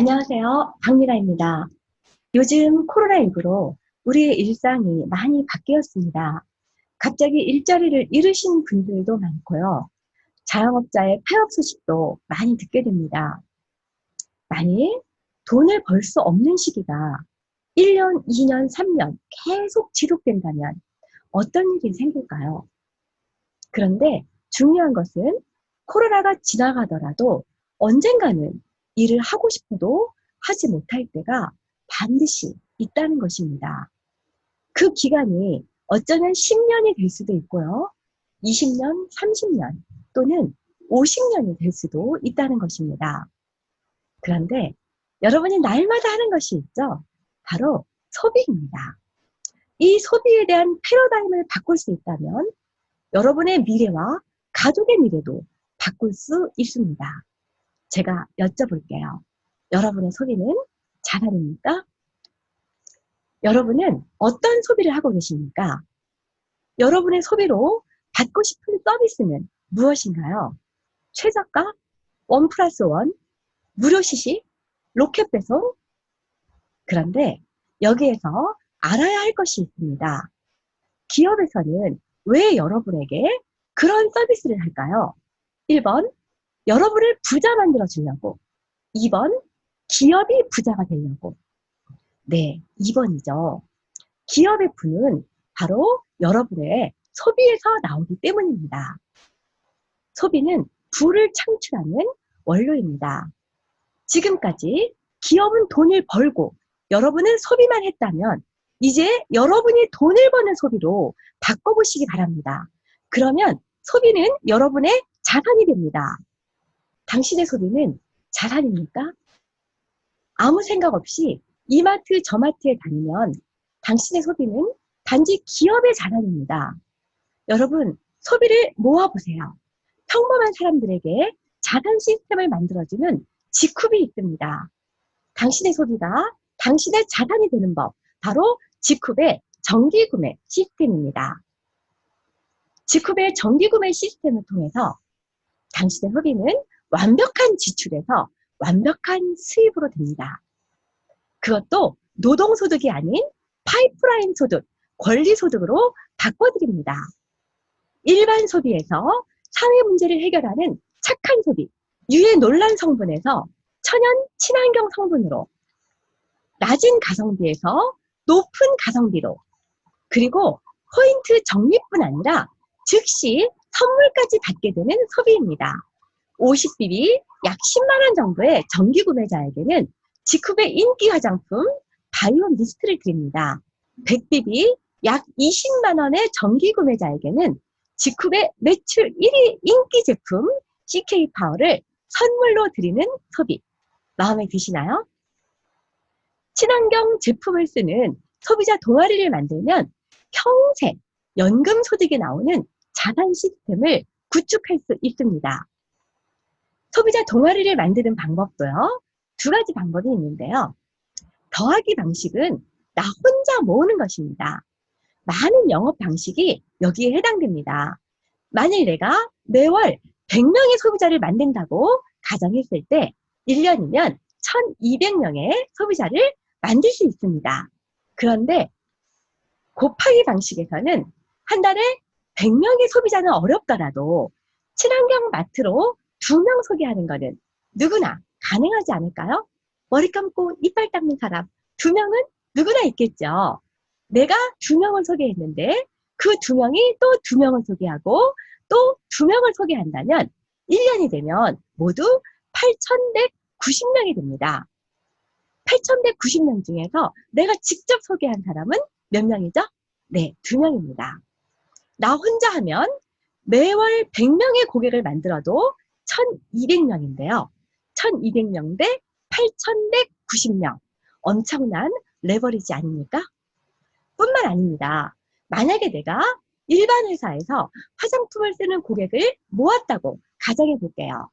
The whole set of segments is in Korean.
안녕하세요. 박미라입니다. 요즘 코로나19로 우리의 일상이 많이 바뀌었습니다. 갑자기 일자리를 잃으신 분들도 많고요. 자영업자의 폐업 소식도 많이 듣게 됩니다. 만일 돈을 벌 수 없는 시기가 1년, 2년, 3년 계속 지속된다면 어떤 일이 생길까요? 그런데 중요한 것은 코로나가 지나가더라도 언젠가는 일을 하고 싶어도 하지 못할 때가 반드시 있다는 것입니다. 그 기간이 어쩌면 10년이 될 수도 있고요. 20년, 30년 또는 50년이 될 수도 있다는 것입니다. 그런데 여러분이 날마다 하는 것이 있죠. 바로 소비입니다. 이 소비에 대한 패러다임을 바꿀 수 있다면 여러분의 미래와 가족의 미래도 바꿀 수 있습니다. 제가 여쭤볼게요. 여러분의 소비는 자산입니까? 여러분은 어떤 소비를 하고 계십니까? 여러분의 소비로 받고 싶은 서비스는 무엇인가요? 최저가, 원 플러스 원, 무료 시식, 로켓 배송? 그런데 여기에서 알아야 할 것이 있습니다. 기업에서는 왜 여러분에게 그런 서비스를 할까요? 1번, 여러분을 부자 만들어 주려고. 2번, 기업이 부자가 되려고. 네, 2번이죠. 기업의 부는 바로 여러분의 소비에서 나오기 때문입니다. 소비는 부를 창출하는 원료입니다. 지금까지 기업은 돈을 벌고 여러분은 소비만 했다면 이제 여러분이 돈을 버는 소비로 바꿔보시기 바랍니다. 그러면 소비는 여러분의 자산이 됩니다. 당신의 소비는 자산입니까? 아무 생각 없이 이마트 저마트에 다니면 당신의 소비는 단지 기업의 자산입니다. 여러분, 소비를 모아보세요. 평범한 사람들에게 자산 시스템을 만들어주는 지쿱이 있습니다. 당신의 소비가 당신의 자산이 되는 법, 바로 지쿱의 정기구매 시스템입니다. 지쿱의 정기구매 시스템을 통해서 당신의 소비는 완벽한 지출에서 완벽한 수입으로 됩니다. 그것도 노동소득이 아닌 파이프라인 소득, 권리소득으로 바꿔드립니다. 일반 소비에서 사회 문제를 해결하는 착한 소비, 유해 논란 성분에서 천연 친환경 성분으로, 낮은 가성비에서 높은 가성비로, 그리고 포인트 적립뿐 아니라 즉시 선물까지 받게 되는 소비입니다. 50bb 약 10만 원 정도의 정기 구매자에게는 지쿱의 인기 화장품 바이오 미스트를 드립니다. 100bb 약 20만 원의 정기 구매자에게는 지쿱의 매출 1위 인기 제품 CK 파워를 선물로 드리는 소비. 마음에 드시나요? 친환경 제품을 쓰는 소비자 동아리를 만들면 평생 연금 소득이 나오는 자산 시스템을 구축할 수 있습니다. 소비자 동아리를 만드는 방법도요. 두 가지 방법이 있는데요. 더하기 방식은 나 혼자 모으는 것입니다. 많은 영업 방식이 여기에 해당됩니다. 만일 내가 매월 100명의 소비자를 만든다고 가정했을 때 1년이면 1200명의 소비자를 만들 수 있습니다. 그런데 곱하기 방식에서는 한 달에 100명의 소비자는 어렵더라도 친환경 마트로 2명 소개하는 것은 누구나 가능하지 않을까요? 머리 감고 이빨 닦는 사람 2명은 누구나 있겠죠. 내가 2명을 소개했는데 그 2명이 또 2명을 소개하고 또 2명을 소개한다면 1년이 되면 모두 8,190명이 됩니다. 8,190명 중에서 내가 직접 소개한 사람은 몇 명이죠? 네, 2명입니다. 나 혼자 하면 매월 100명의 고객을 만들어도 1,200명인데요. 1,200명 대 8,190명. 엄청난 레버리지 아닙니까? 뿐만 아닙니다. 만약에 내가 일반 회사에서 화장품을 쓰는 고객을 모았다고 가정해 볼게요.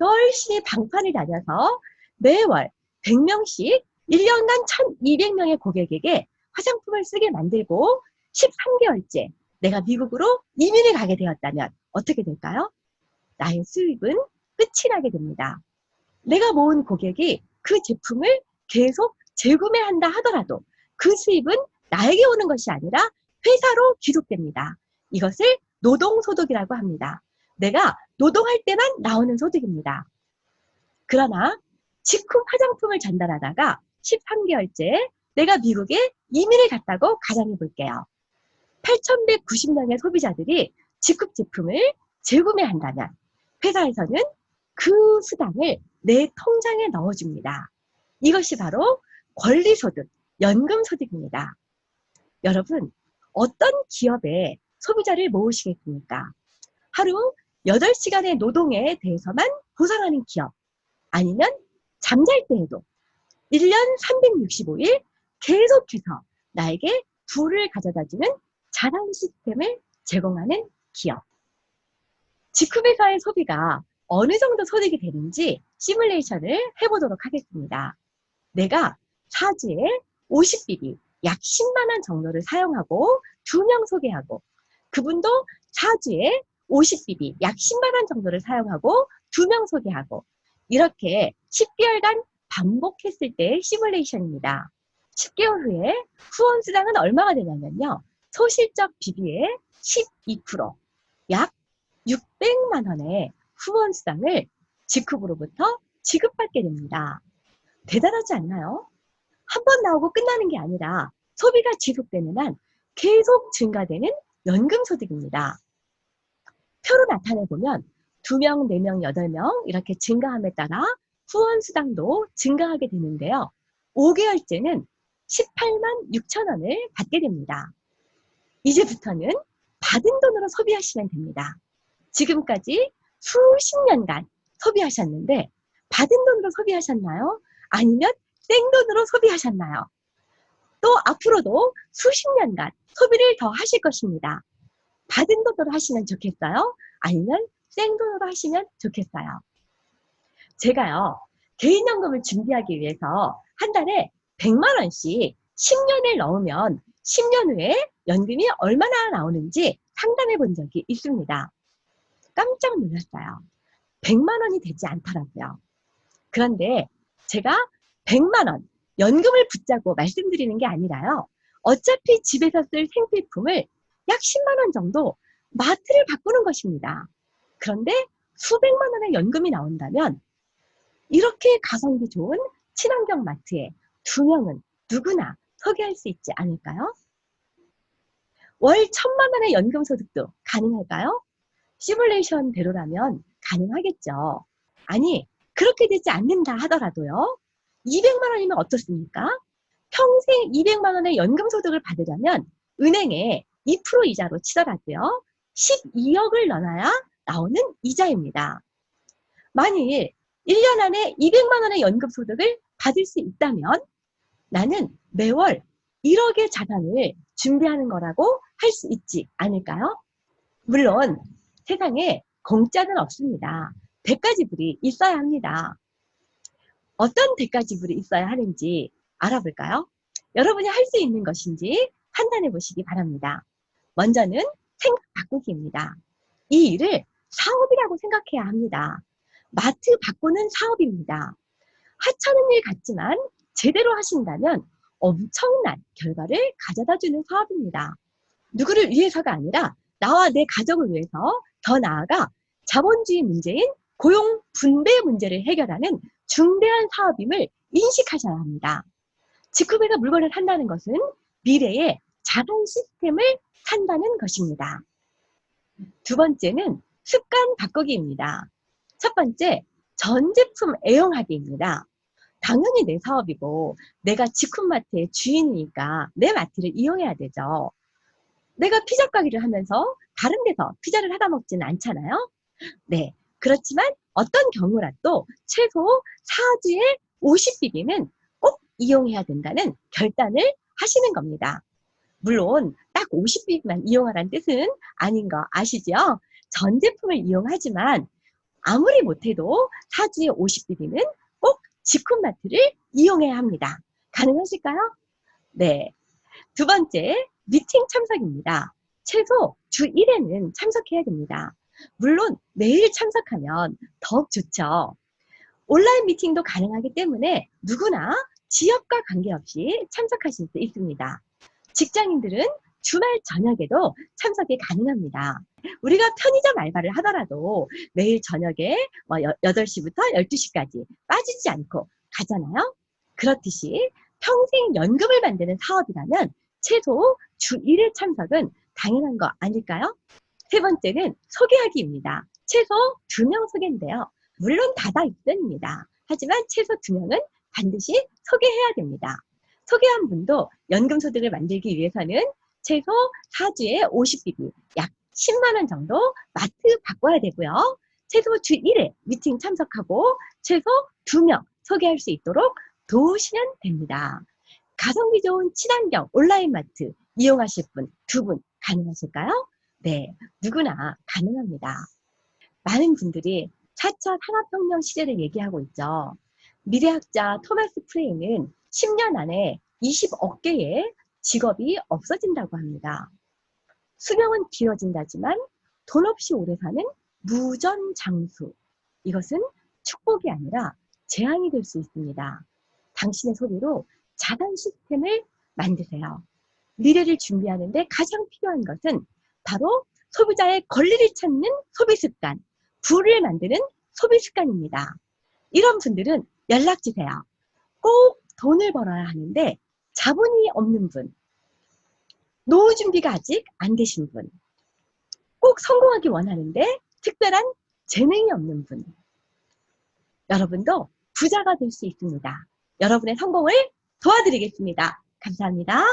열심히 방판을 다녀서 매월 100명씩 1년간 1,200명의 고객에게 화장품을 쓰게 만들고 13개월째 내가 미국으로 이민을 가게 되었다면 어떻게 될까요? 나의 수입은 끝이 나게 됩니다. 내가 모은 고객이 그 제품을 계속 재구매한다 하더라도 그 수입은 나에게 오는 것이 아니라 회사로 귀속됩니다. 이것을 노동소득이라고 합니다. 내가 노동할 때만 나오는 소득입니다. 그러나 직후 화장품을 전달하다가 13개월째 내가 미국에 이민을 갔다고 가정해 볼게요. 8,190명의 소비자들이 직급 제품을 재구매한다면 회사에서는 그 수당을 내 통장에 넣어줍니다. 이것이 바로 권리소득, 연금소득입니다. 여러분, 어떤 기업에 소비자를 모으시겠습니까? 하루 8시간의 노동에 대해서만 보상하는 기업, 아니면 잠잘 때에도 1년 365일 계속해서 나에게 부를 가져다주는 자산 시스템을 제공하는 기업. 직후회사의 소비가 어느 정도 소득이 되는지 시뮬레이션을 해보도록 하겠습니다. 내가 4주에 50BB, 약 10만 원 정도를 사용하고 2명 소개하고, 그분도 4주에 50BB, 약 10만 원 정도를 사용하고 2명 소개하고, 이렇게 10개월간 반복했을 때의 시뮬레이션입니다. 10개월 후에 후원 수당은 얼마가 되냐면요. 소실적 비비의 12%, 약 600만 원의 후원 수당을 직후로부터 지급받게 됩니다. 대단하지 않나요? 한 번 나오고 끝나는 게 아니라 소비가 지속되는 한 계속 증가되는 연금소득입니다. 표로 나타내보면 2명, 4명, 8명 이렇게 증가함에 따라 후원 수당도 증가하게 되는데요. 5개월째는 18만 6천 원을 받게 됩니다. 이제부터는 받은 돈으로 소비하시면 됩니다. 지금까지 수십 년간 소비하셨는데 받은 돈으로 소비하셨나요? 아니면 생돈으로 소비하셨나요? 또 앞으로도 수십 년간 소비를 더 하실 것입니다. 받은 돈으로 하시면 좋겠어요? 아니면 생돈으로 하시면 좋겠어요? 제가요, 개인연금을 준비하기 위해서 한 달에 100만 원씩 10년을 넣으면 10년 후에 연금이 얼마나 나오는지 상담해 본 적이 있습니다. 깜짝 놀랐어요. 100만 원이 되지 않더라고요. 그런데 제가 100만 원 연금을 붙잡고 말씀드리는 게 아니라요. 어차피 집에서 쓸 생필품을 약 10만 원 정도 마트를 바꾸는 것입니다. 그런데 수백만 원의 연금이 나온다면 이렇게 가성비 좋은 친환경 마트에 2명은 누구나 소개할 수 있지 않을까요? 월 1,000만 원의 연금 소득도 가능할까요? 시뮬레이션대로라면 가능하겠죠. 아니, 그렇게 되지 않는다 하더라도요. 200만 원이면 어떻습니까? 평생 200만 원의 연금 소득을 받으려면 은행에 2% 이자로 치더라도요. 12억을 넣어야 나오는 이자입니다. 만일 1년 안에 200만 원의 연금 소득을 받을 수 있다면 나는 매월 1억의 자산을 준비하는 거라고 할 수 있지 않을까요? 물론 세상에 공짜는 없습니다. 대가지불이 있어야 합니다. 어떤 대가지불이 있어야 하는지 알아볼까요? 여러분이 할 수 있는 것인지 판단해 보시기 바랍니다. 먼저는 생각 바꾸기입니다. 이 일을 사업이라고 생각해야 합니다. 마트 바꾸는 사업입니다. 하찮은 일 같지만 제대로 하신다면 엄청난 결과를 가져다주는 사업입니다. 누구를 위해서가 아니라 나와 내 가족을 위해서 더 나아가 자본주의 문제인 고용 분배 문제를 해결하는 중대한 사업임을 인식하셔야 합니다. 직후배가 물건을 산다는 것은 미래의 자산 시스템을 산다는 것입니다. 두 번째는 습관 바꾸기입니다. 첫 번째, 전 제품 애용하기입니다. 당연히 내 사업이고 내가 직후마트의 주인이니까 내 마트를 이용해야 되죠. 내가 피자 가게를 하면서 다른 데서 피자를 하다 먹지는 않잖아요. 네, 그렇지만 어떤 경우라도 최소 4주에 50BB는 꼭 이용해야 된다는 결단을 하시는 겁니다. 물론 딱 50BB만 이용하라는 뜻은 아닌 거 아시죠? 전 제품을 이용하지만 아무리 못해도 4주에 50BB는 꼭 직후마트를 이용해야 합니다. 가능하실까요? 네. 두 번째, 미팅 참석입니다. 최소 주 1회는 참석해야 됩니다. 물론 매일 참석하면 더욱 좋죠. 온라인 미팅도 가능하기 때문에 누구나 지역과 관계없이 참석하실 수 있습니다. 직장인들은 주말 저녁에도 참석이 가능합니다. 우리가 편의점 알바를 하더라도 매일 저녁에 8시부터 12시까지 빠지지 않고 가잖아요. 그렇듯이 평생 연금을 만드는 사업이라면 최소 주 1회 참석은 당연한 거 아닐까요? 세 번째는 소개하기입니다. 최소 2명 소개인데요. 물론 다다익선입니다. 하지만 최소 2명은 반드시 소개해야 됩니다. 소개한 분도 연금소득을 만들기 위해서는 최소 4주에 50BB, 약 10만원 정도 마트 바꿔야 되고요. 최소 주 1회 미팅 참석하고 최소 2명 소개할 수 있도록 도우시면 됩니다. 가성비 좋은 친환경 온라인 마트 이용하실 분 2분 가능하실까요? 네, 누구나 가능합니다. 많은 분들이 4차 산업혁명 시대를 얘기하고 있죠. 미래학자 토마스 프레이는 10년 안에 20억 개의 직업이 없어진다고 합니다. 수명은 길어진다지만 돈 없이 오래 사는 무전장수. 이것은 축복이 아니라 재앙이 될 수 있습니다. 당신의 소리로 자산 시스템을 만드세요. 미래를 준비하는데 가장 필요한 것은 바로 소비자의 권리를 찾는 소비습관, 부를 만드는 소비습관입니다. 이런 분들은 연락주세요. 꼭 돈을 벌어야 하는데 자본이 없는 분, 노후 준비가 아직 안 되신 분, 꼭 성공하기 원하는데 특별한 재능이 없는 분, 여러분도 부자가 될 수 있습니다. 여러분의 성공을 도와드리겠습니다. 감사합니다.